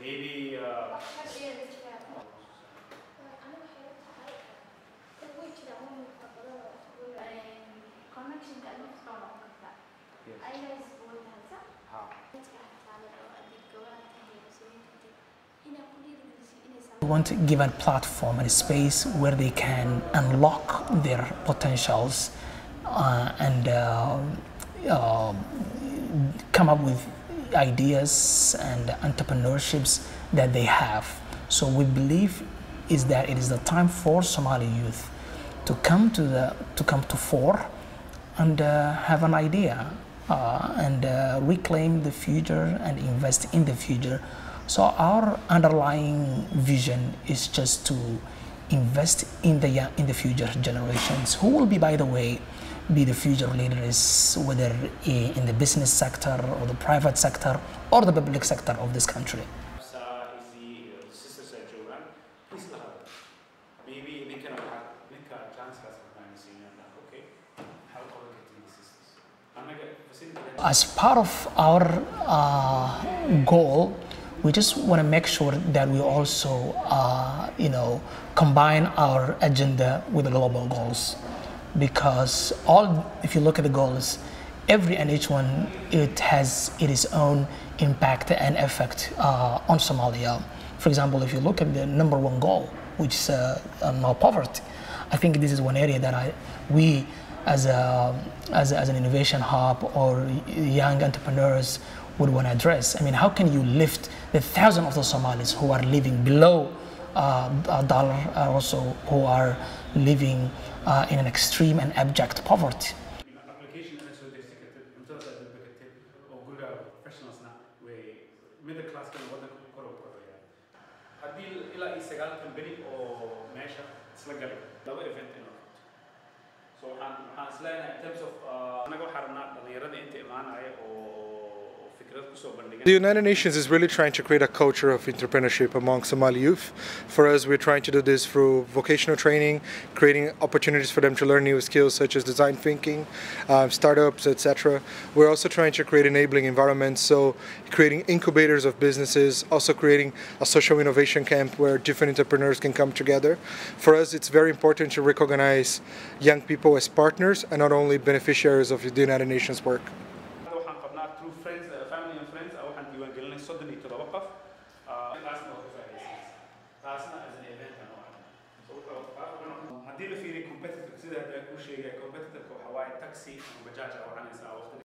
maybe We want to give a platform and a space where they can unlock their potentials and come up with ideas and entrepreneurships that they have. So we believe is that it is the time for Somali youth to come to fore and have an idea and reclaim the future and invest in the future. So our underlying vision is just to invest in the future generations, who will be, by the way, be the future leaders, whether in the business sector or the private sector or the public sector of this country. maybe they can make a chance okay, how As part of our goal, we just want to make sure that we also, combine our agenda with the global goals, because if you look at the goals, every and each one, it has its own impact and effect on Somalia. For example, if you look at the number one goal, which is no poverty, I think this is one area that we as an innovation hub or young entrepreneurs would want to address. I mean, how can you lift the thousands of the Somalis who are living below a dollar, also who are living in an extreme and abject poverty? So in terms of the United Nations is really trying to create a culture of entrepreneurship among Somali youth. For us, we're trying to do this through vocational training, creating opportunities for them to learn new skills such as design thinking, startups, etc. We're also trying to create enabling environments, so creating incubators of businesses, also creating a social innovation camp where different entrepreneurs can come together. For us, it's very important to recognize young people as partners and not only beneficiaries of the United Nations work. haddii la fiiriyo competitive sida hadda ku sheegay competitive waxa waaye taxi ama bajaaj waxa